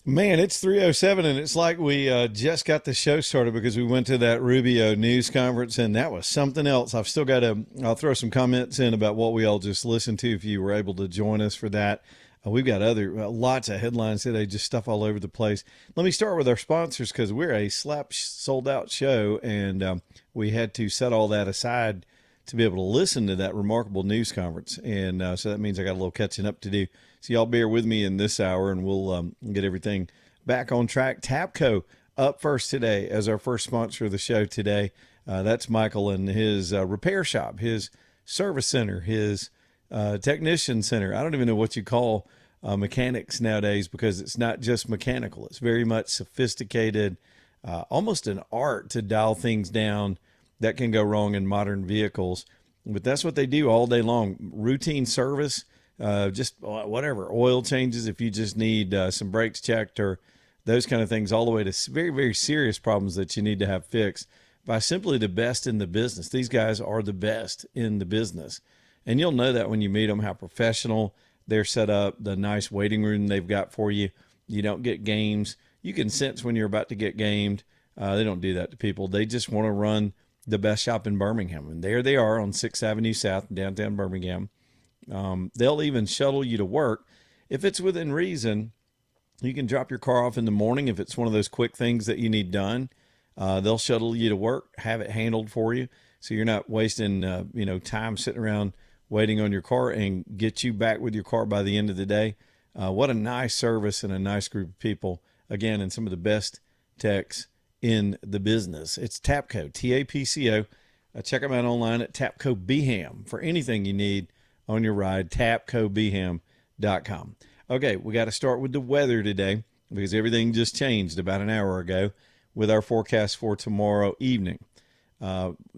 Man, it's 3:07 and it's like we just got the show started because we went to that Rubio news conference and that was something else. I'll throw some comments in about what we all just listened to if you were able to join us for that. We've got lots of headlines today, just stuff all over the place. Let me start with our sponsors because we're a sold out show and we had to set all that aside to be able to listen to that remarkable news conference. And so that means I got a little catching up to do. So y'all bear with me in this hour and we'll get everything back on track. Tapco up first today as our first sponsor of the show today. That's Michael and his repair shop, his service center, his technician center. I don't even know what you call mechanics nowadays because it's not just mechanical. It's very much sophisticated, almost an art to dial things down that can go wrong in modern vehicles. But that's what they do all day long. Routine service, just whatever, oil changes if you just need some brakes checked or those kind of things, all the way to very, very serious problems that you need to have fixed by simply the best in the business. These guys are the best in the business. And you'll know that when you meet them, how professional they're set up, the nice waiting room they've got for you. You don't get games. You can sense when you're about to get gamed. They don't do that to people. They just want to run the best shop in Birmingham. And there they are on 6th Avenue South in downtown Birmingham. They'll even shuttle you to work. If it's within reason, you can drop your car off in the morning. If it's one of those quick things that you need done, they'll shuttle you to work, have it handled for you. So you're not wasting, time sitting around waiting on your car and get you back with your car by the end of the day. What a nice service and a nice group of people. Again, and some of the best techs in the business. It's Tapco, Tapco. Check them out online at Tapco Beham for anything you need on your ride, tapcobeham.com. Okay, we got to start with the weather today because everything just changed about an hour ago with our forecast for tomorrow evening.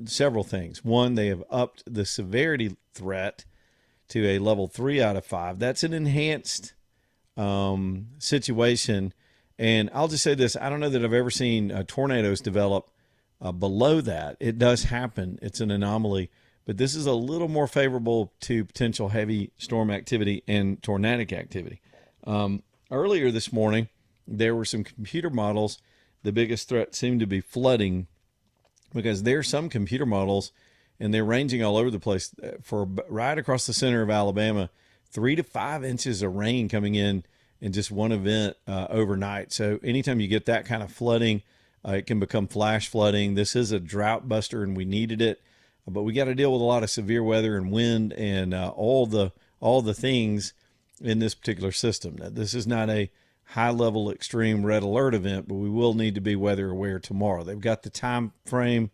Several things. One, they have upped the severity threat to a level 3 out of 5. That's an enhanced situation. And I'll just say this. I don't know that I've ever seen tornadoes develop below that. It does happen. It's an anomaly. But this is a little more favorable to potential heavy storm activity and tornadic activity. Earlier this morning, there were some computer models. The biggest threat seemed to be flooding because there are some computer models, and they're ranging all over the place for right across the center of Alabama, 3 to 5 inches of rain coming in just one event overnight. So anytime you get that kind of flooding, it can become flash flooding. This is a drought buster, and we needed it. But we got to deal with a lot of severe weather and wind and all the things in this particular system. Now, this is not a high-level extreme red alert event, but we will need to be weather aware tomorrow. They've got the time frame.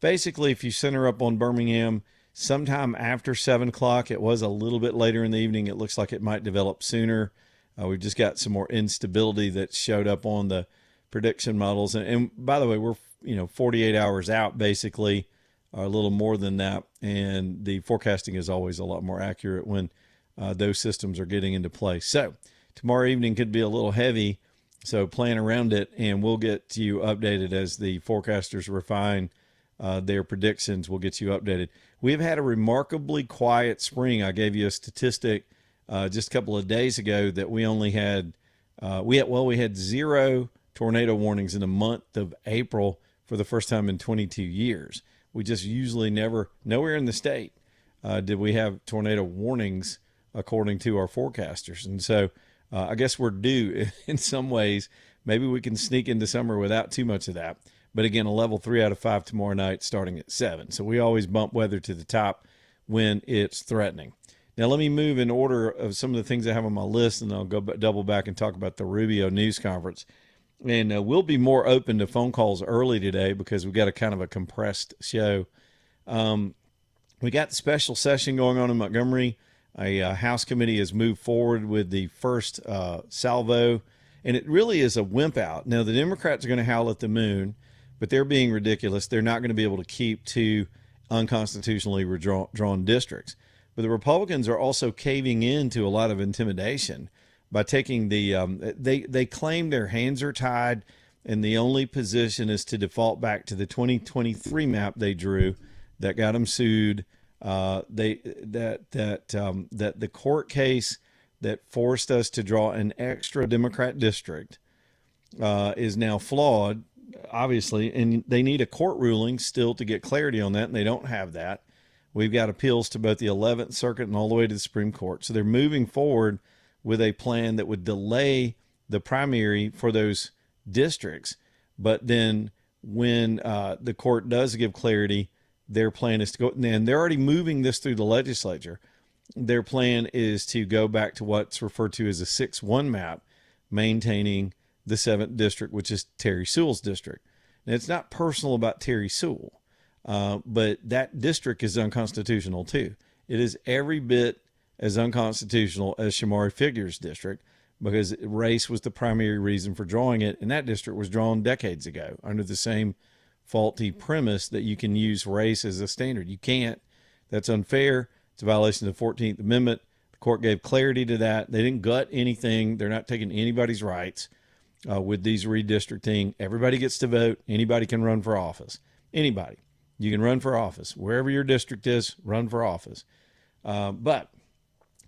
Basically, if you center up on Birmingham, sometime after 7 o'clock, it was a little bit later in the evening. It looks like it might develop sooner. We've just got some more instability that showed up on the prediction models. And by the way, we're 48 hours out, basically, or a little more than that. And the forecasting is always a lot more accurate when those systems are getting into place. So tomorrow evening could be a little heavy, so plan around it, and we'll get you updated as the forecasters refine their predictions. We'll get you updated. We've had a remarkably quiet spring. I gave you a statistic just a couple of days ago that we only had we had 0 tornado warnings in the month of April for the first time in 22 years. We just usually nowhere in the state did we have tornado warnings according to our forecasters. And so I guess we're due in some ways. Maybe we can sneak into summer without too much of that. But again, a level 3 out of 5 tomorrow night starting at 7. So we always bump weather to the top when it's threatening. Now let me move in order of some of the things I have on my list, and I'll go double back and talk about the Rubio news conference. And we'll be more open to phone calls early today because we've got a kind of a compressed show. We got the special session going on in Montgomery. A House committee has moved forward with the first salvo, and it really is a wimp out. Now, the Democrats are going to howl at the moon, but they're being ridiculous. They're not going to be able to keep 2 unconstitutionally drawn districts. But the Republicans are also caving into a lot of intimidation by taking they claim their hands are tied, and the only position is to default back to the 2023 map they drew that got them sued. That the court case that forced us to draw an extra Democrat district is now flawed, obviously, and they need a court ruling still to get clarity on that, and they don't have that. We've got appeals to both the 11th Circuit and all the way to the Supreme Court. So they're moving forward with a plan that would delay the primary for those districts. But then when the court does give clarity, their plan is to go, and they're already moving this through the legislature. Their plan is to go back to what's referred to as a 6-1 map, maintaining the 7th district, which is Terry Sewell's district. Now, it's not personal about Terry Sewell, but that district is unconstitutional too. It is every bit as unconstitutional as Shamari Figure's district, because race was the primary reason for drawing it, and that district was drawn decades ago under the same faulty premise that you can use race as a standard. You can't. That's unfair. It's a violation of the 14th Amendment. The court gave clarity to that. They didn't gut anything. They're not taking anybody's rights with these redistricting. Everybody gets to vote. Anybody can run for office. Anybody. You can run for office. Wherever your district is, run for office. But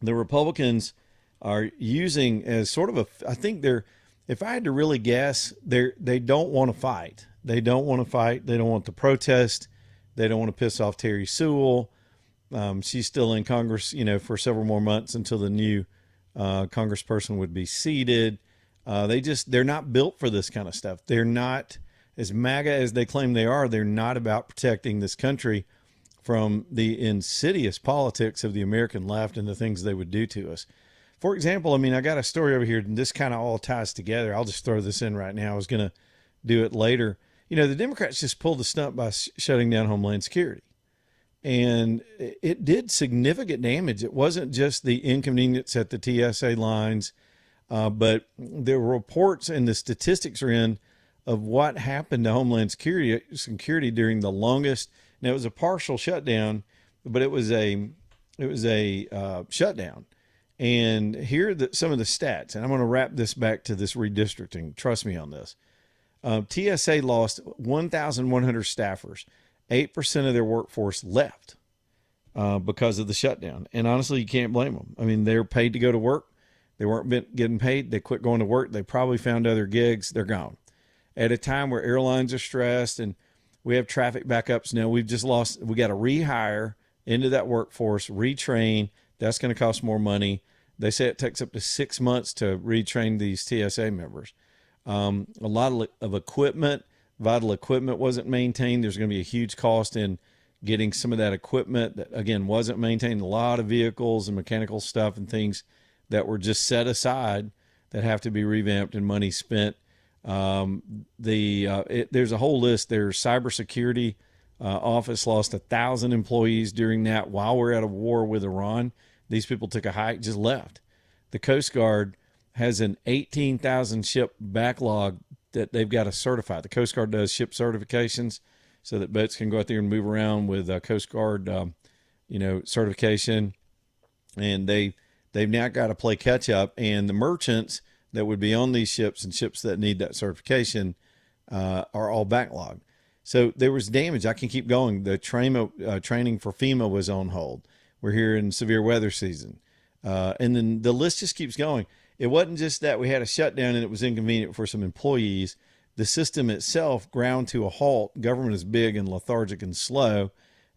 the Republicans are using as sort of I think they're, if I had to really guess, they don't want to fight. They don't want to fight. They don't want to protest. They don't want to piss off Terry Sewell. She's still in Congress, for several more months until the new congressperson would be seated. They're not built for this kind of stuff. They're not, as MAGA as they claim they are, they're not about protecting this country from the insidious politics of the American left and the things they would do to us. For example, I got a story over here, and this kind of all ties together. I'll just throw this in right now. I was going to do it later. The Democrats just pulled the stunt by shutting down Homeland Security. And it did significant damage. It wasn't just the inconvenience at the TSA lines, but the reports and the statistics are in of what happened to Homeland Security during the longest. Now, it was a partial shutdown, but it was a shutdown. And here are some of the stats, and I'm going to wrap this back to this redistricting. Trust me on this. TSA lost 1,100 staffers. 8% of their workforce left because of the shutdown. And honestly, you can't blame them. They're paid to go to work. They weren't getting paid. They quit going to work. They probably found other gigs. They're gone. At a time where airlines are stressed and we have traffic backups now, we got to rehire into that workforce, retrain. That's going to cost more money. They say it takes up to 6 months to retrain these TSA members. A lot of equipment, vital equipment wasn't maintained. There's going to be a huge cost in getting some of that equipment that, again, wasn't maintained. A lot of vehicles and mechanical stuff and things that were just set aside that have to be revamped and money spent. There's a whole list. Their cybersecurity office lost 1,000 employees during that while we're at a war with Iran. These people took a hike, just left. The Coast Guard has an 18,000 ship backlog that they've got to certify. The Coast Guard does ship certifications so that boats can go out there and move around with Coast Guard, certification. And they've now got to play catch up. And the merchants that would be on these ships and ships that need that certification are all backlogged. So there was damage. I can keep going. The training for FEMA was on hold. We're here in severe weather season. And then the list just keeps going. It wasn't just that we had a shutdown and it was inconvenient for some employees. The system itself ground to a halt. Government is big and lethargic and slow.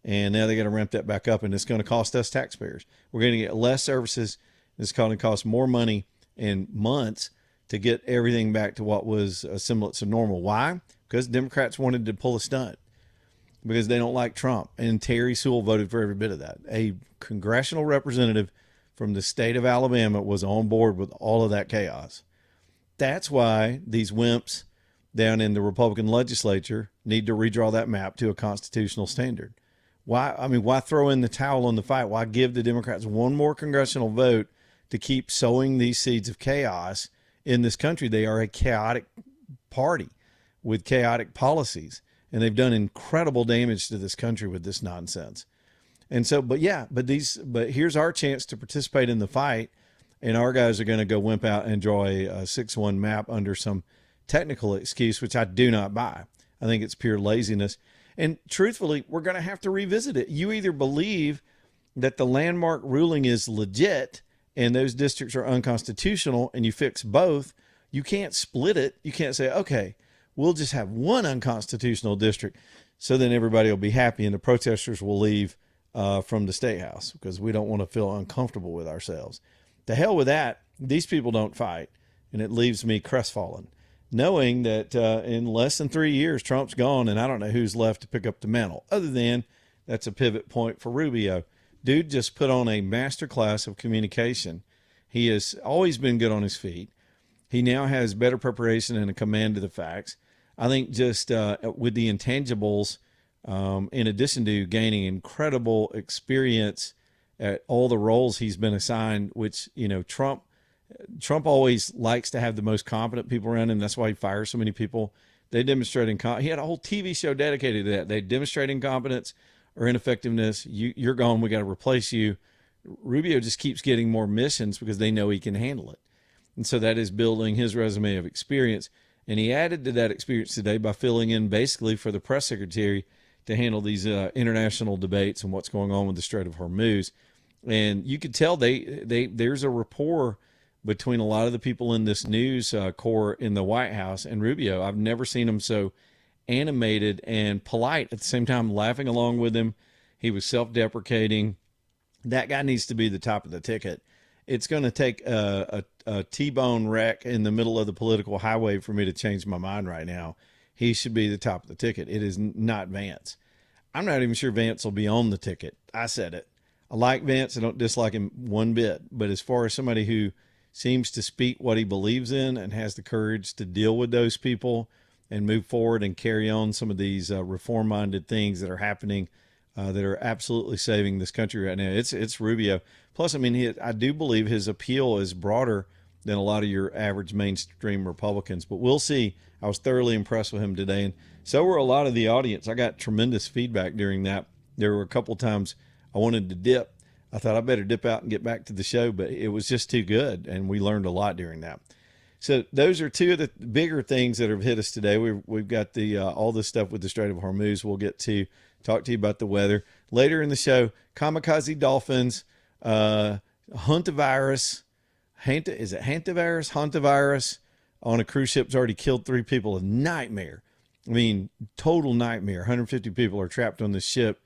And now they got to ramp that back up, and it's going to cost us taxpayers. We're going to get less services. It's going to cost more money and months to get everything back to what was a semblance of normal. Why? Because Democrats wanted to pull a stunt because they don't like Trump. And Terry Sewell voted for every bit of that. A congressional representative from the state of Alabama was on board with all of that chaos. That's why these wimps down in the Republican legislature need to redraw that map to a constitutional standard. Why throw in the towel on the fight? Why give the Democrats one more congressional vote to keep sowing these seeds of chaos in this country? They are a chaotic party with chaotic policies, and they've done incredible damage to this country with this nonsense. And so, but here's our chance to participate in the fight, and our guys are going to go wimp out and draw a 6-1 map under some technical excuse, which I do not buy. I think it's pure laziness. And truthfully, we're going to have to revisit it. You either believe that the landmark ruling is legit and those districts are unconstitutional and you fix both, You can't split it. You can't say, okay, we'll just have one unconstitutional district, so then everybody will be happy and the protesters will leave from the state house because we don't want to feel uncomfortable with ourselves. To hell with that. These people don't fight, and it leaves me crestfallen, knowing that in less than 3 years, Trump's gone, and I don't know who's left to pick up the mantle, other than that's a pivot point for Rubio. Dude just put on a master class of communication. He has always been good on his feet. He now has better preparation and a command of the facts. I think just with the intangibles, in addition to gaining incredible experience at all the roles he's been assigned, which, Trump always likes to have the most competent people around him. That's why he fires so many people. They demonstrate he had a whole TV show dedicated to that. They demonstrate incompetence or ineffectiveness. You're gone. We got to replace you. Rubio just keeps getting more missions because they know he can handle it. And so that is building his resume of experience. And he added to that experience today by filling in basically for the press secretary to handle these international debates and what's going on with the Strait of Hormuz. And you could tell there's a rapport between a lot of the people in this news corps in the White House and Rubio. I've never seen him so animated and polite at the same time, laughing along with him. He was self-deprecating. That guy needs to be the top of the ticket. It's going to take a T-bone wreck in the middle of the political highway for me to change my mind right now. He should be the top of the ticket. It is not Vance. I'm not even sure Vance will be on the ticket. I said it. I like Vance. I don't dislike him one bit. But as far as somebody who seems to speak what he believes in and has the courage to deal with those people and move forward and carry on some of these reform-minded things that are happening that are absolutely saving this country right now, it's Rubio. Plus, I mean, I do believe his appeal is broader than a lot of your average mainstream Republicans. But we'll see. I was thoroughly impressed with him today, and so were a lot of the audience. I got tremendous feedback during that. There were a couple times I wanted to dip. I thought I better dip out and get back to the show, but it was just too good, and we learned a lot during that. So those are two of the bigger things that have hit us today. We've got the all this stuff with the Strait of Hormuz. We'll get to talk to you about the weather later in the show. Kamikaze dolphins, hantavirus. Is it hantavirus? Hantavirus on a cruise ship's already killed 3 people. A nightmare. I mean, total nightmare. 150 people are trapped on this ship,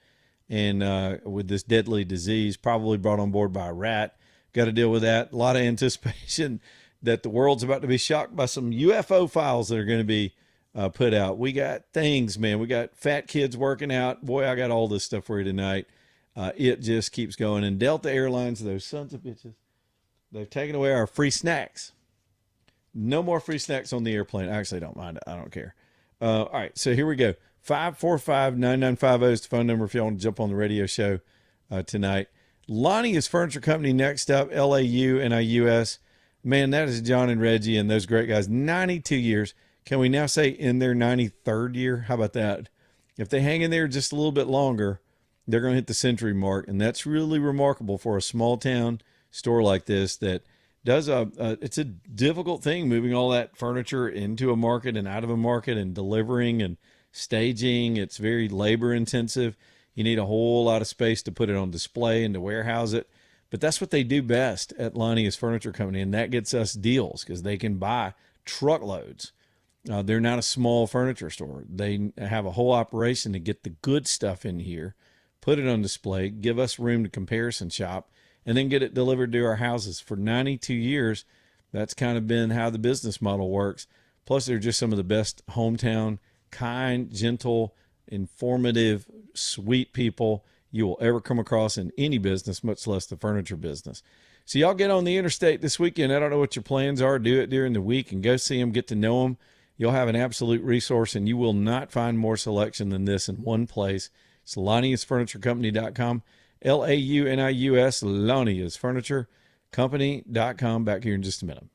and with this deadly disease, probably brought on board by a rat. Got to deal with that. A lot of anticipation that the world's about to be shocked by some UFO files that are going to be put out. We got things, man. We got fat kids working out. Boy, I got all this stuff for you tonight. It just keeps going. And Delta Airlines, those sons of bitches, they've taken away our free snacks. No more free snacks on the airplane. I actually don't mind it. I don't care. All right, so here we go. 545-9950 is the phone number if you want to jump on the radio show tonight. Lonnie's Furniture Company next up, LAUNIUS. Man, that is John and Reggie and those great guys. 92 years. Can we now say in their 93rd year? How about that? If they hang in there just a little bit longer, they're going to hit the century mark. And that's really remarkable for a small town store like this that does it's a difficult thing moving all that furniture into a market and out of a market and delivering and staging. It's very labor intensive. You need a whole lot of space to put it on display and to warehouse it. But that's what they do best at Lonnie's Furniture Company, and that gets us deals because they can buy truckloads. They're not a small furniture store. They have a whole operation to get the good stuff in here, put it on display, give us room to comparison shop, and then get it delivered to our houses. For 92 years, that's kind of been how the business model works. Plus, they're just some of the best hometown, kind, gentle, informative, sweet people you will ever come across in any business, much less the furniture business. So y'all get on the interstate this weekend. I don't know what your plans are. Do it during the week and go see them, get to know them. You'll have an absolute resource, and you will not find more selection than this in one place. It's Lonnie'sFurnitureCompany.com, LAUNIUS, Lonnie'sFurnitureCompany.com. Back here in just a minute.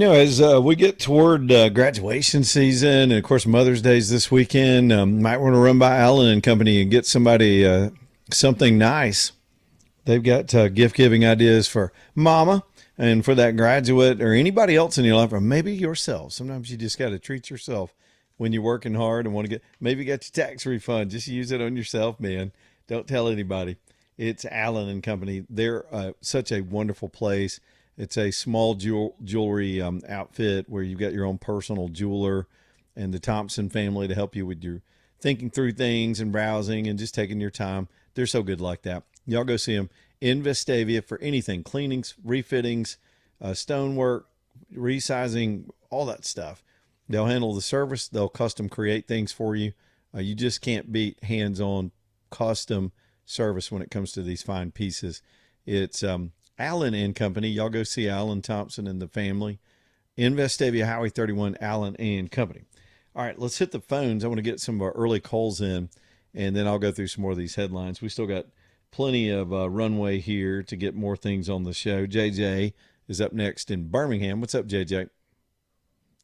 As we get toward graduation season, and of course Mother's Day's this weekend, might want to run by Allen and Company and get somebody something nice. They've got gift giving ideas for Mama and for that graduate or anybody else in your life, or maybe yourself. Sometimes you just got to treat yourself when you're working hard and want to get. Maybe you got your tax refund. Just use it on yourself, man. Don't tell anybody. It's Allen and Company. They're such a wonderful place. It's a small jewelry outfit where you've got your own personal jeweler and the Thompson family to help you with your thinking through things and browsing and just taking your time. They're so good like that. Y'all go see them in Vestavia for anything, cleanings, refittings, stonework, resizing, all that stuff. They'll handle the service. They'll custom create things for you. You just can't beat hands-on custom service when it comes to these fine pieces. It's Allen and Company. Y'all go see Allen Thompson and the family. In Vestavia, Highway 31, Allen and Company. All right, let's hit the phones. I want to get some of our early calls in, and then I'll go through some more of these headlines. We still got plenty of runway here to get more things on the show. JJ is up next in Birmingham. What's up, JJ?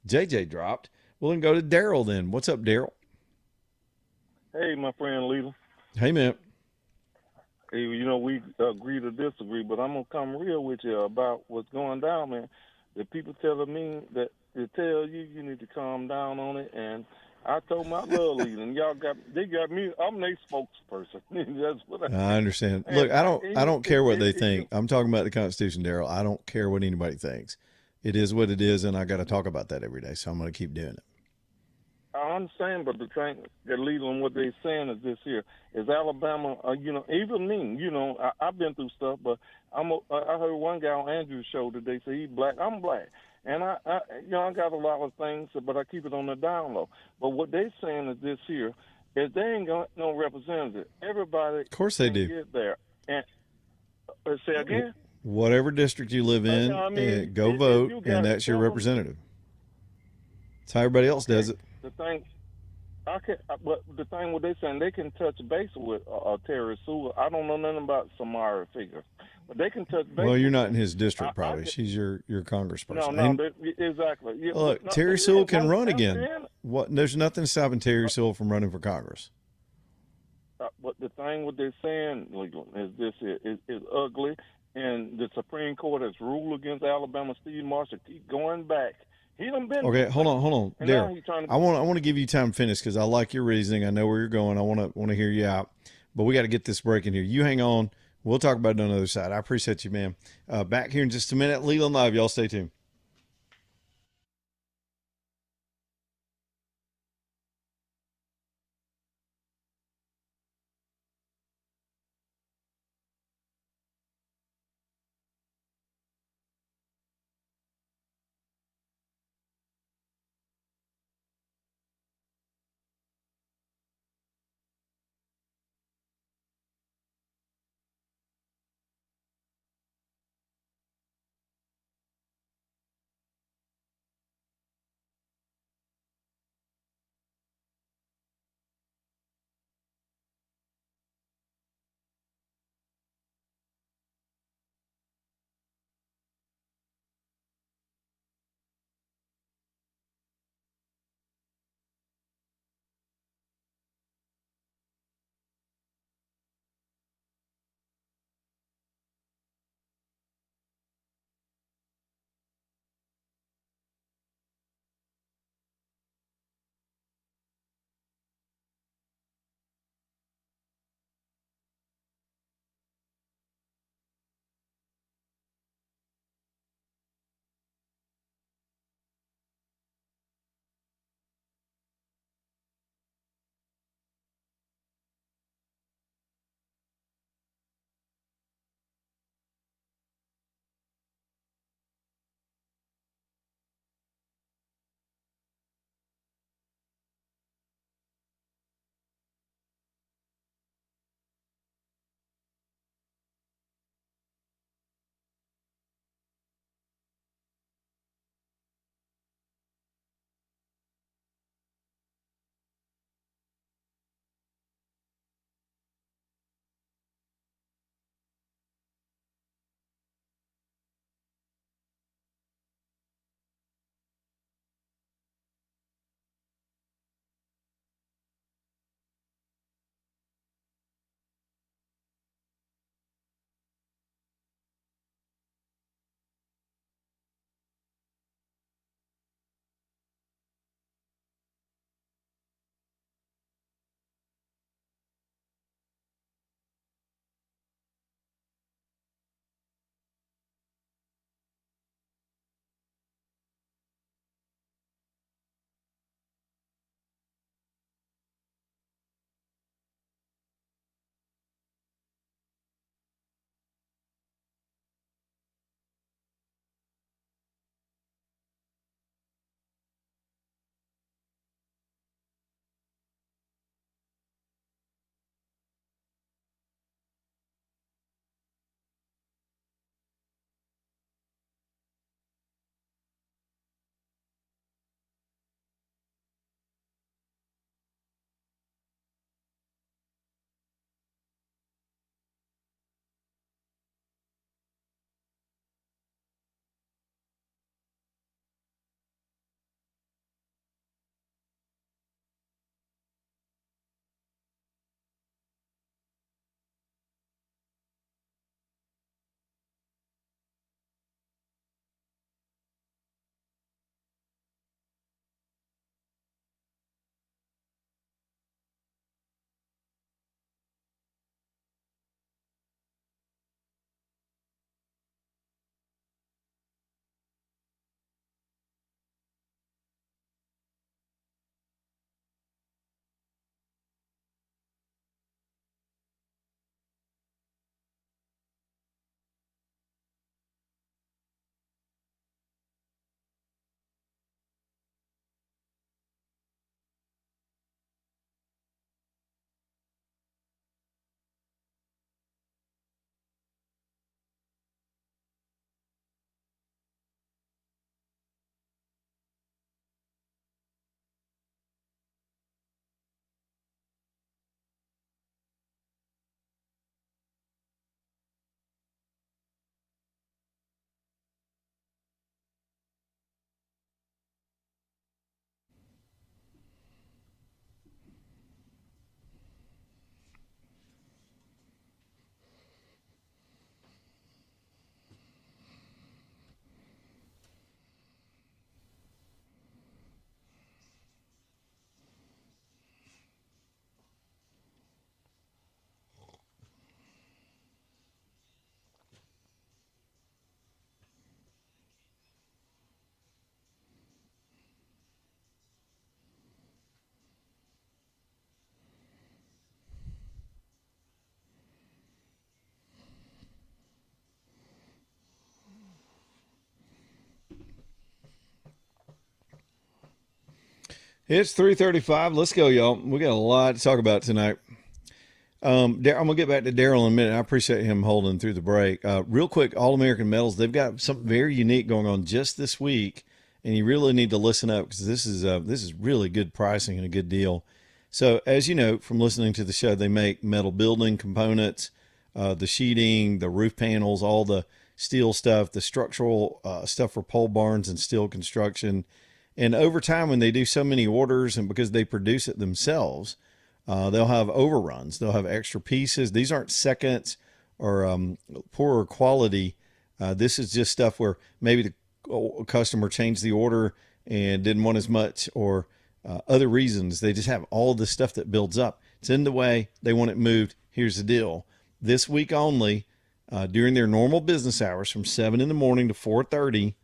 JJ dropped. Well, then go to Daryl then. What's up, Daryl? Hey, my friend Leader. Hey, man. Hey, we agree to disagree, but I'm gonna come real with you about what's going down, man. The people telling me that they tell you need to calm down on it, and I told them I love Leader, and they got me. I'm their spokesperson. That's what I understand. and Look, I don't care what they think. I'm talking about the Constitution, Daryl. I don't care what anybody thinks. It is what it is, and I got to talk about that every day. So I'm going to keep doing it. I understand, but the thing that leads on what they're saying is this here is Alabama. Even me. I've been through stuff, but I heard one guy on Andrew's show today say he's black. I'm black, and I got a lot of things, but I keep it on the down low. But what they're saying is this here is they ain't got no representative. Everybody, of course, they do. Get there and say again. Whatever district you live in, go vote, and that's your representative. That's how everybody else does it. The thing, but the thing what they saying, they can touch base with Terry Sewell. I don't know nothing about Samara figure, but they can touch base. Well, you're not in his district, probably. She's your congressperson. No, exactly. Yeah, look, Terry Sewell can run again. There's nothing stopping Terry Sewell from running for Congress. But the thing what they're saying, is this is ugly, and the Supreme Court has ruled against Alabama. Steve Marshall keep going back. He done been. Okay, hold on, Darryl. I want to give you time to finish because I like your reasoning. I know where you're going. I want to hear you out, but we got to get this break in here. You hang on. We'll talk about it on the other side. I appreciate you, man. Back here in just a minute. Leland Live. Y'all stay tuned. It's 3:35. Let's go, y'all. We got a lot to talk about tonight. I'm gonna get back to Daryl in a minute. I appreciate him holding through the break. Real quick, All American Metals. They've got something very unique going on just this week, and you really need to listen up because this is really good pricing and a good deal. So, as you know from listening to the show, they make metal building components, the sheeting, the roof panels, all the steel stuff, the structural stuff for pole barns and steel construction. And over time, when they do so many orders, and because they produce it themselves, they'll have overruns. They'll have extra pieces. These aren't seconds or poorer quality. This is just stuff where maybe the customer changed the order and didn't want as much, or other reasons. They just have all this stuff that builds up. It's in the way. They want it moved. Here's the deal. This week only, during their normal business hours from 7 in the morning to 4:30,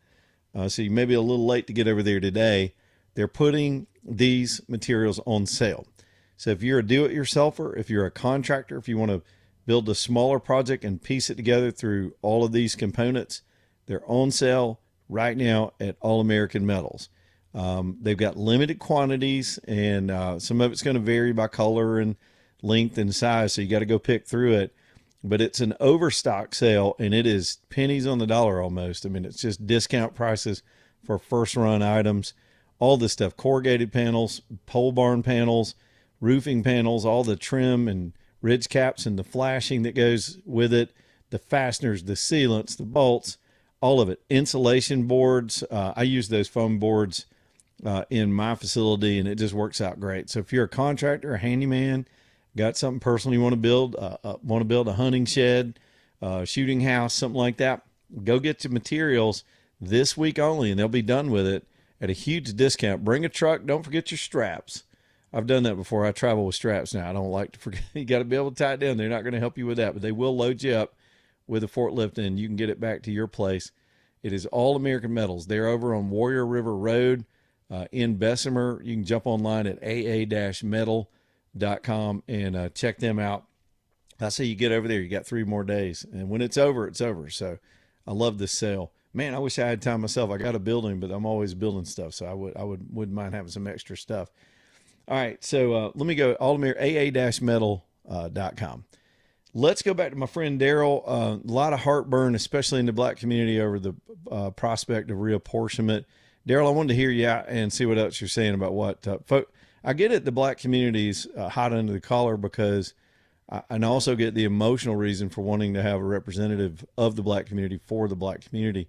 so you may be a little late to get over there today, they're putting these materials on sale. So if you're a do-it-yourselfer, if you're a contractor, if you want to build a smaller project and piece it together through all of these components, they're on sale right now at All American Metals. They've got limited quantities, and some of it's going to vary by color and length and size, so you got to go pick through it. But it's an overstock sale, and it is pennies on the dollar almost. I mean, it's just discount prices for first-run items. All this stuff, corrugated panels, pole barn panels, roofing panels, all the trim and ridge caps and the flashing that goes with it, the fasteners, the sealants, the bolts, all of it. Insulation boards. I use those foam boards in my facility, and it just works out great. So if you're a contractor, a handyman, got something personal you want to build a hunting shed, shooting house, something like that, go get your materials this week only, and they'll be done with it at a huge discount. Bring a truck. Don't forget your straps. I've done that before. I travel with straps now. I don't like to forget. You got to be able to tie it down. They're not going to help you with that, but they will load you up with a forklift, and you can get it back to your place. It is All American Metals. They're over on Warrior River Road in Bessemer. You can jump online at aa-metal.com and check them out. I say you get over there, you got 3 more days, and when it's over, it's over. So I love this sale. Man, I wish I had time myself. I got a building, but I'm always building stuff, so wouldn't mind having some extra stuff. All right, so let me go aa-metal.com. Let's go back to my friend Daryl. A lot of heartburn, especially in the black community, over the prospect of reapportionment. Daryl, I wanted to hear you out and see what else you're saying about what I get it. The black community's hot under the collar because, and I also get the emotional reason for wanting to have a representative of the black community for the black community.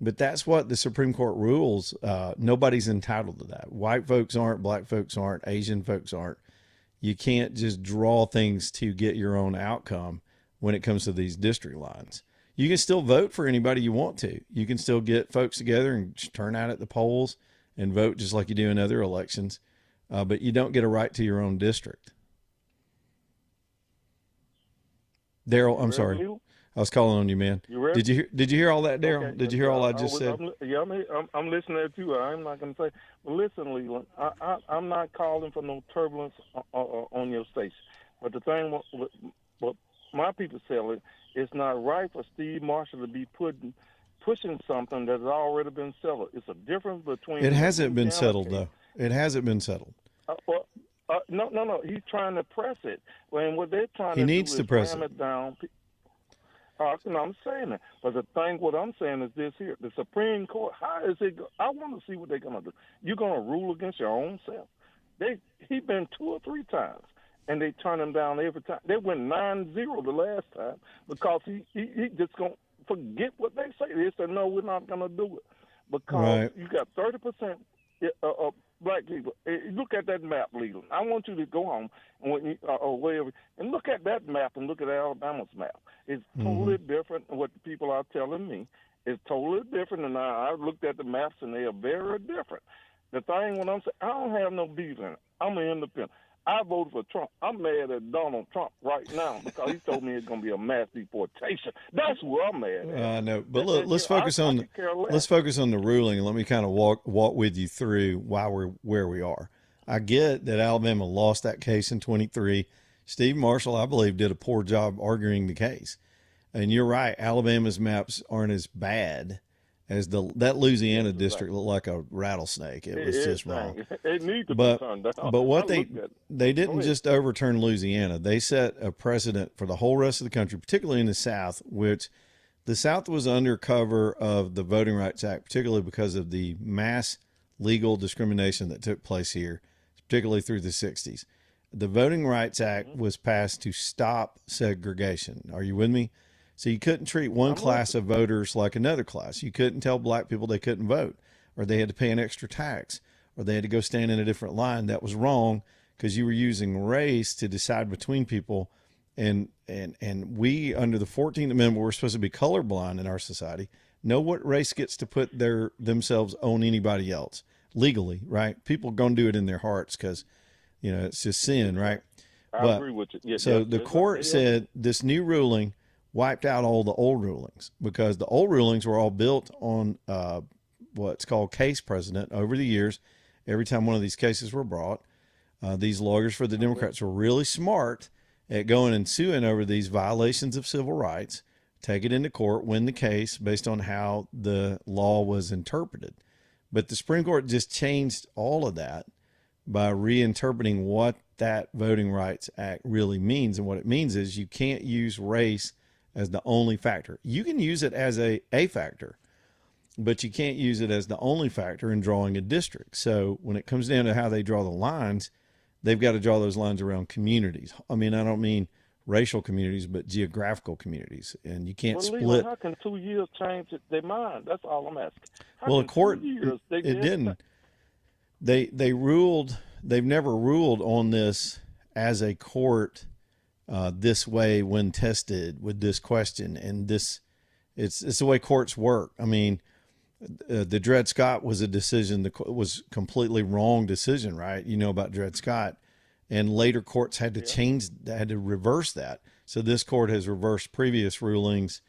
But that's what the Supreme Court rules. Nobody's entitled to that. White folks aren't, black folks aren't, Asian folks aren't. You can't just draw things to get your own outcome when it comes to these district lines. You can still vote for anybody you want to. You can still get folks together and turn out at the polls and vote just like you do in other elections. But you don't get a right to your own district. Daryl, I'm sorry. I was calling on you, man. You ready? Did you hear all that, Daryl? Okay. Did you hear all I just said? I'm listening to you. I'm not going to say. But listen, Leland, I'm not calling for no turbulence on your station. But the thing, what my people tell it, it's not right for Steve Marshall to be pushing something that has already been settled. It's a difference between. It hasn't been settled, though. It hasn't been settled. No. He's trying to press it. When what they're trying he to needs do to is press ram it. it down. I'm saying that. But the thing, what I'm saying is this here. The Supreme Court, how is it? I want to see what they're going to do. You're going to rule against your own self. He been 2 or 3 times, and they turn him down every time. They went 9-0 the last time because he just going to forget what they say. They said, no, we're not going to do it. Because you got 30% of black people. Look at that map, Leland. I want you to go home or wherever and look at that map and look at Alabama's map. It's totally different than what the people are telling me. It's totally different, and I looked at the maps, and they are very different. The thing, when I'm saying, I don't have no beef in it. I'm an independent. I voted for Trump. I'm mad at Donald Trump right now because he told me it's going to be a mass deportation. That's where I'm mad at. I know, but look, let's focus on the ruling, and let me kind of walk with you through why we're where we are. I get that Alabama lost that case in 23. Steve Marshall, I believe, did a poor job arguing the case. And you're right, Alabama's maps aren't as bad as that Louisiana district looked like a rattlesnake. It was just wrong. It needs to be But turned down. but what I they looked at it. they Go didn't ahead. just overturn Louisiana. They set a precedent for the whole rest of the country, particularly in the South, which the South was under cover of the Voting Rights Act, particularly because of the mass legal discrimination that took place here, particularly through the 60s. The Voting Rights Act was passed to stop segregation. Are you with me? So you couldn't treat one I'm class listening. of voters like another class. You couldn't tell black people they couldn't vote, or they had to pay an extra tax, or they had to go stand in a different line. That was wrong because you were using race to decide between people. And we, under the 14th Amendment, we're supposed to be colorblind in our society. Know what race gets to put themselves on anybody else legally, right? People are going to do it in their hearts because, it's just sin, right? I But agree with you. Yeah, so yeah, the yeah, court yeah. said this new ruling wiped out all the old rulings because the old rulings were all built on what's called case precedent over the years. Every time one of these cases were brought, these lawyers for the Democrats were really smart at going and suing over these violations of civil rights, take it into court, win the case based on how the law was interpreted. But the Supreme Court just changed all of that by reinterpreting what that Voting Rights Act really means. And what it means is you can't use race as the only factor. You can use it as a factor, but you can't use it as the only factor in drawing a district. So when it comes down to how they draw the lines, they've got to draw those lines around communities. I mean, I don't mean racial communities, but geographical communities. And you can't Well, Leland, split. how can 2 years change their mind? That's all I'm asking. How Well, the can court, 2 years they it get didn't. They ruled, they've never ruled on this as a court this way when tested with this question. And it's the way courts work. I mean, the Dred Scott was a decision that was completely wrong decision, right? You know about Dred Scott, and later courts had to change, had to reverse that. So this court has reversed previous rulings,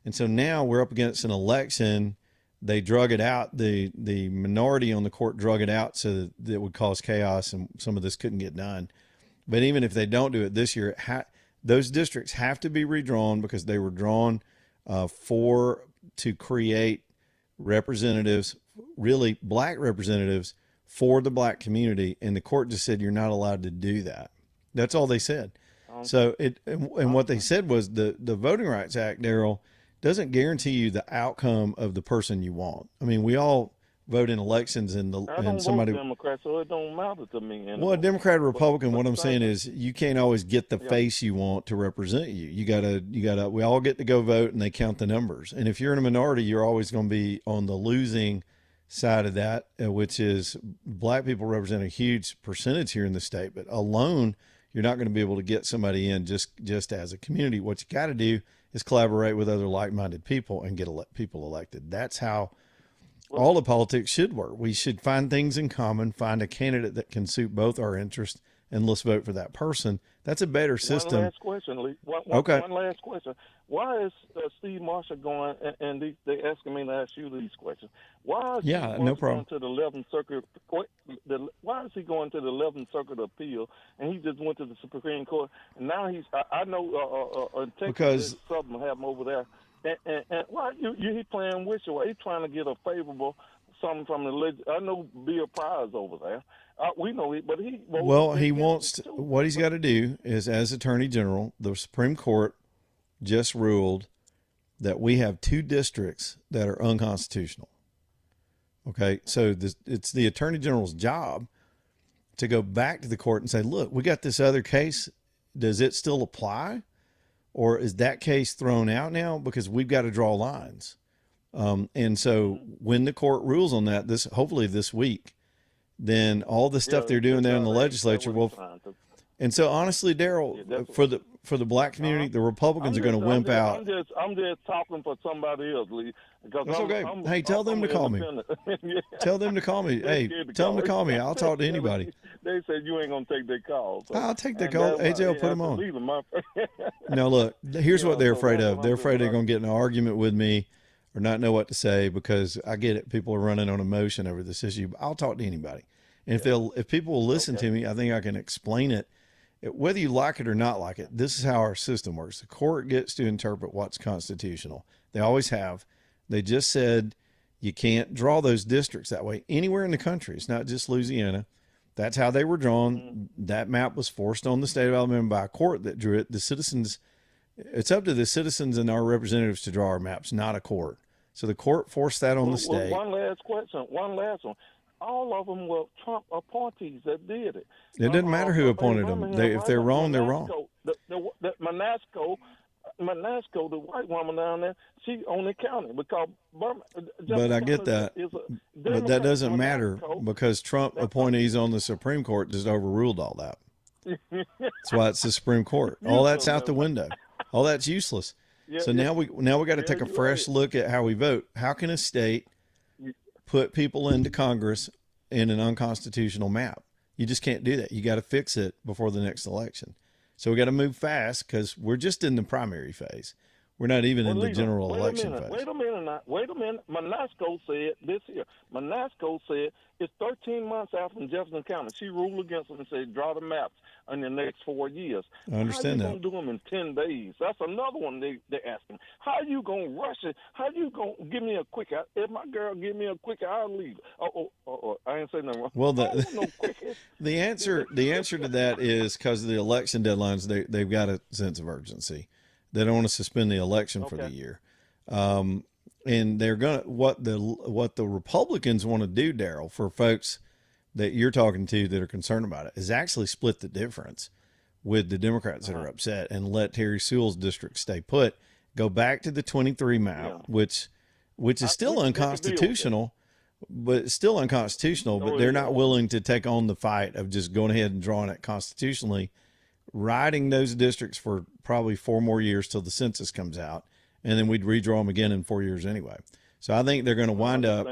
and so now we're up against an election. They drug it out. The minority on the court drug it out so that it would cause chaos, and some of this couldn't get done. But even if they don't do it this year, those districts have to be redrawn because they were drawn to create representatives, really black representatives for the black community, and the court just said you're not allowed to do that. That's all they said. So and what they said was the Voting Rights Act, Daryl, doesn't guarantee you the outcome of the person you want. I mean, we all vote in elections, I don't somebody. vote Democrat, so it don't matter to me anymore. Well, a Democrat or Republican, But what I'm saying is you can't always get the face you want to represent you. You gotta, we all get to go vote and they count the numbers. And if you're in a minority, you're always going to be on the losing side of that, which is black people represent a huge percentage here in the state, but alone, you're not going to be able to get somebody in just as a community. What you got to do is collaborate with other like-minded people and get people elected. That's how all of politics should work. We should find things in common, find a candidate that can suit both our interests, and let's vote for that person. That's a better system. One last question, Lee. Okay. One last question. Why is Steve Marshall going, and they asking me to ask you these questions. Why is Yeah, Steve no Marshall problem. going to the 11th Circuit? Why is he going to the 11th Circuit Appeal, and he just went to the Supreme Court, and now I know in Texas Because- there's something happened over there. And why he playing wish away? He's trying to get a favorable something from the I know Bill Prize over there. We know it, but he Well, he wants to, what he's got to do is, as Attorney General, the Supreme Court just ruled that we have 2 districts that are unconstitutional. Okay, so it's the Attorney General's job to go back to the court and say, look, we got this other case. Does it still apply? Or is that case thrown out now because we've got to draw lines? And so when the court rules on that, hopefully this week, then all the stuff they're doing there in the legislature will. And so honestly, Daryl, for the black community, the Republicans are going to wimp out. I'm just talking for somebody else, Lee. That's okay. Hey, tell them to call me. Yeah. Tell them to call me. Hey, tell them to call me. I'll talk to anybody. They said you ain't gonna take their calls. So. I'll take their call. AJ will put them on. Leave them up. No, look, here's what they're so afraid that's of. what They're I'm afraid doing. they're going to get in an argument with me or not know what to say because I get it. People are running on emotion over this issue. But I'll talk to anybody. And if people will listen to me, I think I can explain it. Whether you like it or not like it, this is how our system works. The court gets to interpret what's constitutional. They always have. They just said You can't draw those districts that way anywhere in the country. It's not just Louisiana. That's how they were drawn. That map was forced on the state of Alabama by a court that drew it. The citizens, it's up to the citizens and our representatives to draw our maps, not a court. So the court forced that on the state. One last question. One last one. All of them were Trump appointees that did it. It doesn't matter who appointed them. If they're wrong, they're wrong. Manasco, the white woman down there, she only counted because Burma. But I get that. But that doesn't matter because Trump appointees on the Supreme Court just overruled all that. That's why it's the Supreme Court. All that's out the window. All that's useless. So now we got to take a fresh look at how we vote. How can a state put people into Congress in an unconstitutional map? You just can't do that. You got to fix it before the next election. So we got to move fast because we're just in the primary phase. We're not even in the general election phase. Wait a minute. Manasco said this here. Manasco said it's 13 months out from Jefferson County. She ruled against them and said, draw the maps in the next 4 years. I understand that. How you going to do them in 10 days? That's another one they're asking. How you going to rush it? How you going to give me a quick eye? If my girl give me a quick eye, I'll leave. I ain't saying nothing wrong. Well, the answer to that is because of the election deadlines, they've got a sense of urgency. They don't want to suspend the election for the year. And they're going to, what the Republicans want to do, Daryl, for folks that you're talking to that are concerned about it, is actually split the difference with the Democrats that are upset and let Terry Sewell's district stay put, go back to the 23 map, which is still unconstitutional, but it's still unconstitutional, but they're not willing to take on the fight of just going ahead and drawing it constitutionally, riding those districts for probably 4 more years till the census comes out, and then we'd redraw them again in 4 years anyway. So I think they're going to wind up,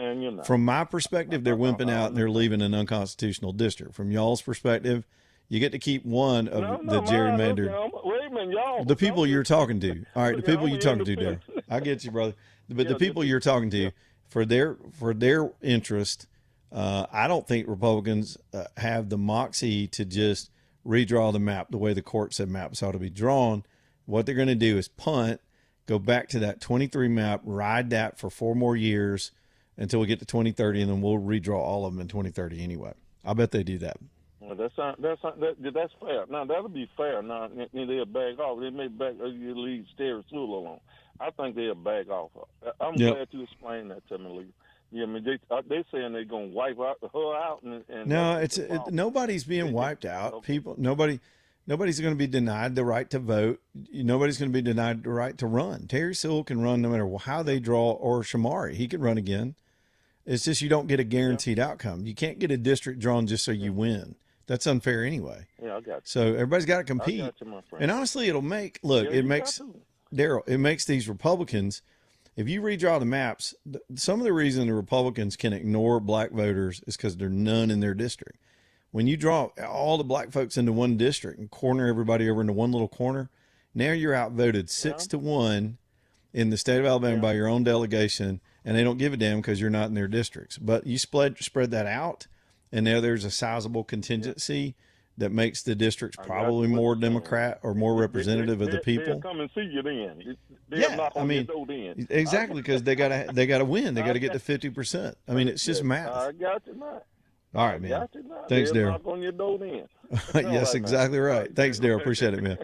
from my perspective, they're wimping out and they're leaving an unconstitutional district. From y'all's perspective, you get to keep one of the gerrymandered. Wait a minute, y'all. The people you're talking to. All right, the people you're talking to, Darryl. I get you, brother. But the people you're talking to, for their interest, I don't think Republicans have the moxie to just redraw the map the way the court said maps ought to be drawn. What they're going to do is punt, go back to that 23 map, ride that for 4 more years until we get to 2030, and then we'll redraw all of them in 2030 anyway. I bet they do that. Well, that's fair. Now, that'll be fair. Now, they'll back off. They may back leave Terry Sewell alone. I think they'll back off. I'm glad you explained that to me, Lee. Yeah, I mean, they saying they're gonna wipe her out. No, nobody's being wiped out. Nobody's going to be denied the right to vote. Nobody's going to be denied the right to run. Terry Sewell can run no matter how they draw, or Shamari, he can run again. It's just you don't get a guaranteed outcome. You can't get a district drawn just so you win. That's unfair anyway. Yeah, I got you. So everybody's got to compete. I got you, my friend. And honestly, it makes Daryl. It makes these Republicans. If you redraw the maps, some of the reason the Republicans can ignore black voters is because there are none in their district. When you draw all the black folks into one district and corner everybody over into one little corner, now you're outvoted 6-1 in the state of Alabama by your own delegation, and they don't give a damn because you're not in their districts. But you spread that out, and now there's a sizable contingency that makes the districts probably more Democrat or more representative of the people. They'll come and see you then. Exactly, because they gotta win. They got to get to 50%. I mean, it's just math. I got you, man. All right, man. Thanks, Daryl. Knock on your door then. Yes, exactly right. Thanks, Daryl. Appreciate it, man.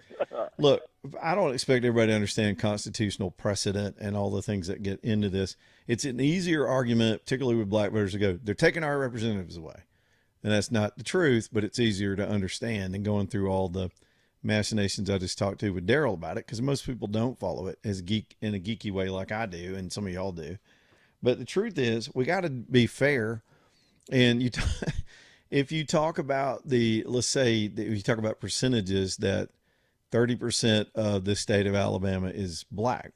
Look, I don't expect everybody to understand constitutional precedent and all the things that get into this. It's an easier argument, particularly with black voters, to go, they're taking our representatives away. And that's not the truth, but it's easier to understand than going through all the machinations I just talked to with Daryl about it, because most people don't follow it in a geeky way like I do, and some of y'all do. But the truth is, we got to be fair. And if you talk about let's say that you talk about percentages that 30% of the state of Alabama is black,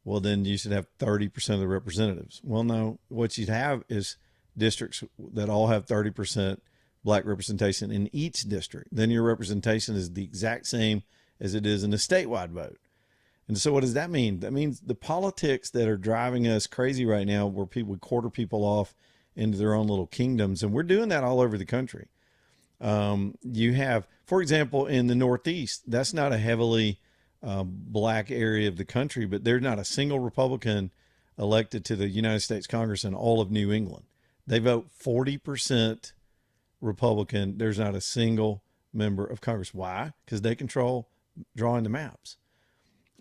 well, then you should have 30% of the representatives. Well, no, what you'd have is districts that all have 30% black representation in each district. Then your representation is the exact same as it is in a statewide vote. And so what does that mean? That means the politics that are driving us crazy right now, where we quarter people off into their own little kingdoms. And we're doing that all over the country. You have, for example, in the Northeast, that's not a heavily black area of the country, but there's not a single Republican elected to the United States Congress in all of New England. They vote 40% Republican. There's not a single member of Congress. Why? Because they control drawing the maps.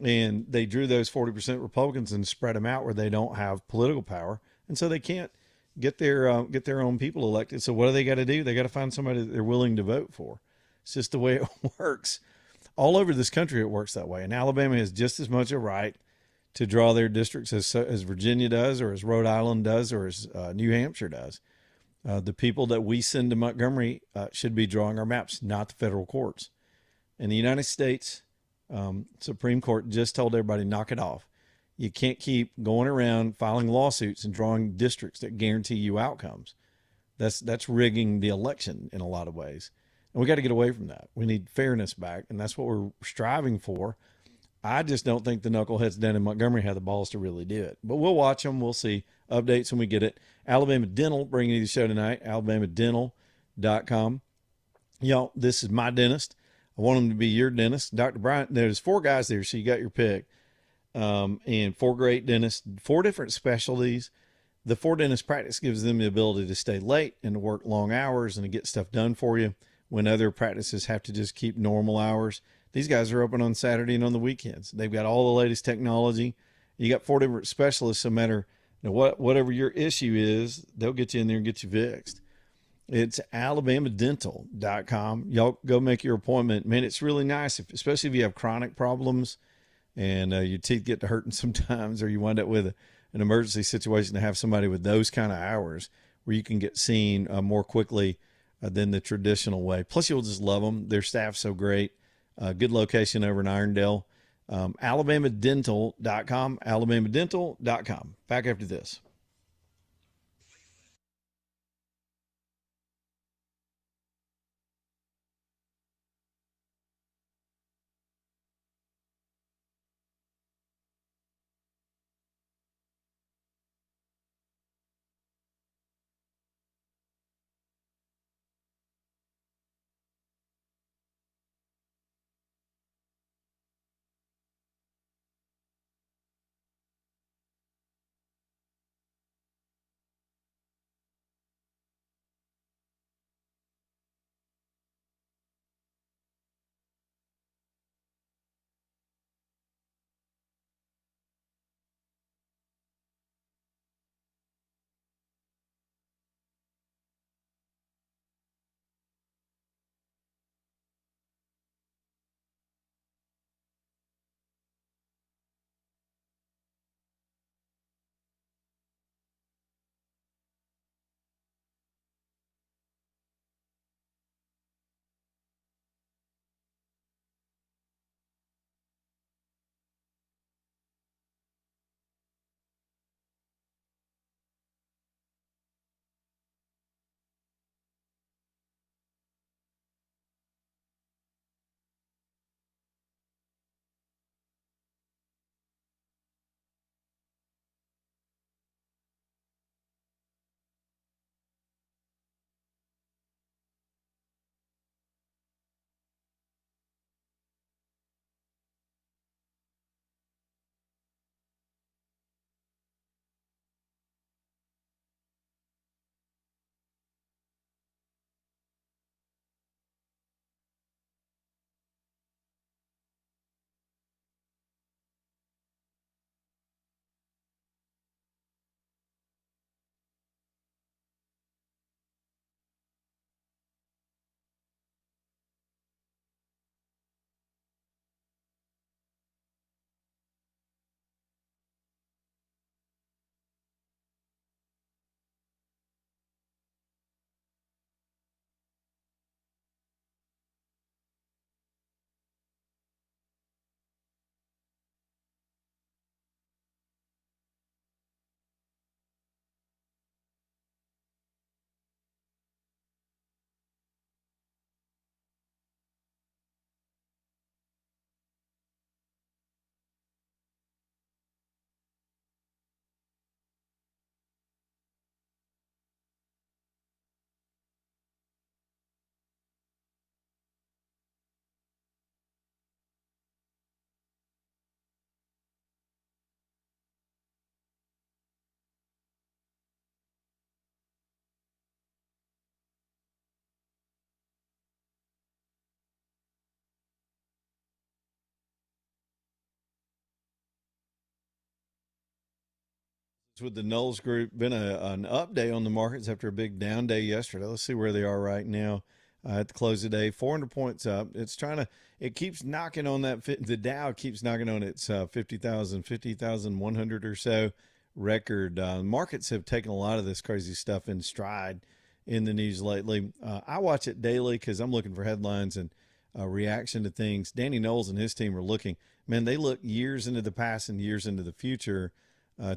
And they drew those 40% Republicans and spread them out where they don't have political power. And so they can't get their own people elected. So what do they got to do? They got to find somebody that they're willing to vote for. It's just the way it works. All over this country, it works that way. And Alabama has just as much a right to draw their districts as Virginia does, or as Rhode Island does, or as New Hampshire does. The people that we send to Montgomery should be drawing our maps, not the federal courts. And the United States Supreme Court just told everybody, knock it off. You can't keep going around filing lawsuits and drawing districts that guarantee you outcomes. That's rigging the election in a lot of ways. And we got to get away from that. We need fairness back, and that's what we're striving for. I just don't think the knuckleheads down in Montgomery have the balls to really do it. But we'll watch them. We'll see updates when we get it. Alabama Dental bringing you the show tonight, alabamadental.com. Y'all, this is my dentist. I want him to be your dentist. Dr. Bryant, there's 4 guys there, so you got your pick. And 4 great dentists, 4 different specialties. The 4 dentist practice gives them the ability to stay late and to work long hours and to get stuff done for you when other practices have to just keep normal hours. These guys are open on Saturday and on the weekends. They've got all the latest technology. You got 4 different specialists, no matter whatever your issue is, they'll get you in there and get you fixed. It's alabamadental.com. Y'all go make your appointment. Man, it's really nice, especially if you have chronic problems and your teeth get to hurting sometimes, or you wind up with an emergency situation, to have somebody with those kind of hours where you can get seen more quickly than the traditional way. Plus, you'll just love them. Their staff's so great. Good location over in Irondale. alabamadental.com, alabamadental.com. Back after this. with the Knowles Group. Been an up day on the markets after a big down day yesterday. Let's see where they are right now at the close of the day. 400 points up. It keeps knocking on that. The Dow keeps knocking on its 50,100 or so record. Markets have taken a lot of this crazy stuff in stride in the news lately. I watch it daily because I'm looking for headlines and reaction to things. Danny Knowles and his team are looking. Man, they look years into the past and years into the future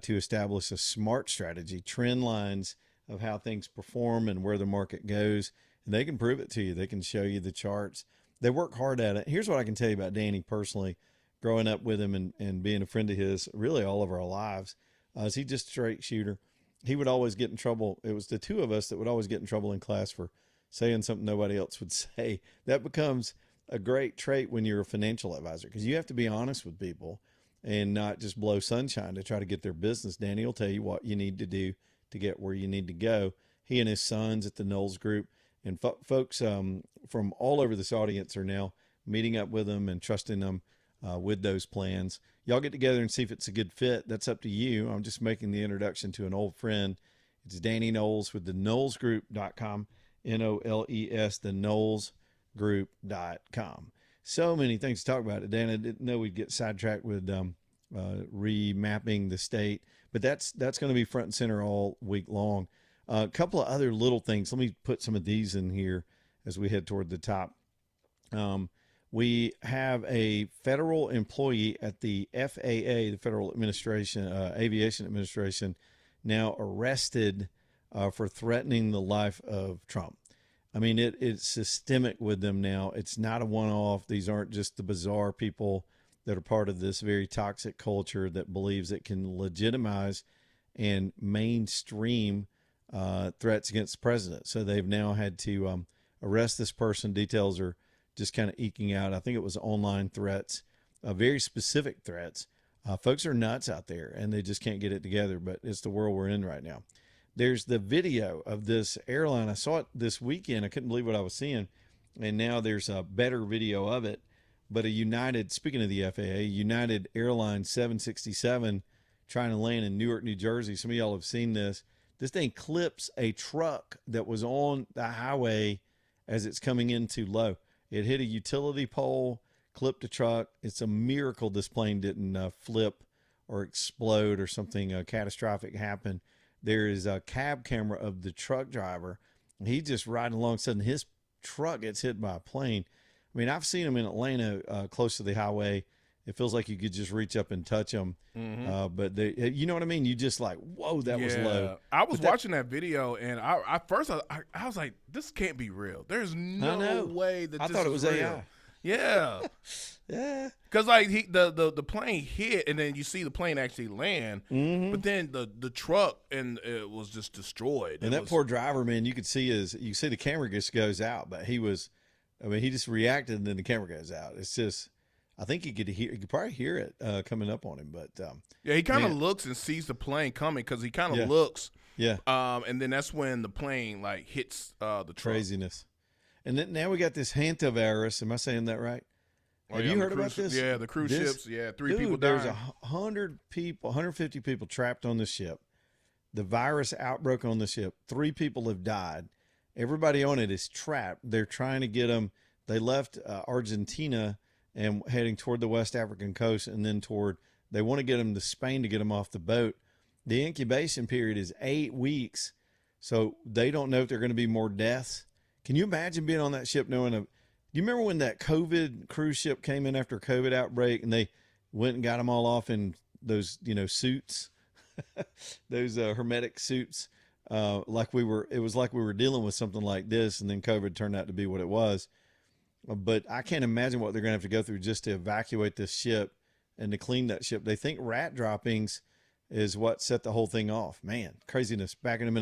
to establish a smart strategy, trend lines of how things perform and where the market goes. And they can prove it to you. They can show you the charts. They work hard at it. Here's what I can tell you about Danny personally, growing up with him and being a friend of his really all of our lives. Is he just a straight shooter? He would always get in trouble. It was the two of us that would always get in trouble in class for saying something nobody else would say. That becomes a great trait when you're a financial advisor because you have to be honest with people and not just blow sunshine to try to get their business. Danny will tell you what you need to do to get where you need to go. He and his sons at the Knowles Group and folks from all over this audience are now meeting up with them and trusting them with those plans. Y'all get together and see if it's a good fit. That's up to you. I'm just making the introduction to an old friend. It's Danny Knowles with the KnowlesGroup.com, N-O-L-E-S, the KnowlesGroup.com. So many things to talk about today, and I didn't know we'd get sidetracked with remapping the state, but that's going to be front and center all week long. A couple of other little things. Let me put some of these in here as we head toward the top. We have a federal employee at the FAA, the Federal Administration, Aviation Administration, now arrested for threatening the life of Trump. I mean, it's systemic with them now. It's not a one-off. These aren't just the bizarre people that are part of this very toxic culture that believes it can legitimize and mainstream threats against the president. So they've now had to arrest this person. Details are just kind of eking out. I think it was online threats, very specific threats. Folks are nuts out there, and they just can't get it together, but it's the world we're in right now. There's the video of this airline. I saw it this weekend. I couldn't believe what I was seeing, and now there's a better video of it. But speaking of the FAA, United Airlines 767 trying to land in Newark, New Jersey. Some of y'all have seen this. This thing clips a truck that was on the highway as it's coming in too low. It hit a utility pole, clipped a truck. It's a miracle this plane didn't flip or explode or something catastrophic happen. There is a cab camera of the truck driver. He's just riding along. Suddenly his truck gets hit by a plane. I mean, I've seen them in Atlanta close to the highway. It feels like you could just reach up and touch them. Mm-hmm. But you know what I mean? You just like, whoa, that was low. I was watching that video, and I first was like, this can't be real. There's no way that I this thought it was real. AI. Yeah. Yeah. Because like the plane hit, and then you see the plane actually land, but then the truck and it was just destroyed. And poor driver, man, you see the camera just goes out, but he just reacted, and then the camera goes out. It's just, I think you could probably hear it coming up on him, but yeah, he kind of looks and sees the plane coming because he kind of looks, and then that's when the plane like hits the truck. Craziness. And then now we got this hantavirus. Am I saying that right? Have you heard about this? Yeah, the cruise ships. Yeah, 3 people died. There's 150 people trapped on the ship. The virus outbroke on the ship. 3 people have died. Everybody on it is trapped. They're trying to get them. They left Argentina and heading toward the West African coast, and then they want to get them to Spain to get them off the boat. The incubation period is 8 weeks, so they don't know if there are going to be more deaths. Can you imagine being on that ship knowing do you remember when that COVID cruise ship came in after COVID outbreak and they went and got them all off in those, suits, those hermetic suits, it was like we were dealing with something like this, and then COVID turned out to be what it was. But I can't imagine what they're going to have to go through just to evacuate this ship and to clean that ship. They think rat droppings is what set the whole thing off. Man, craziness. Back in a minute.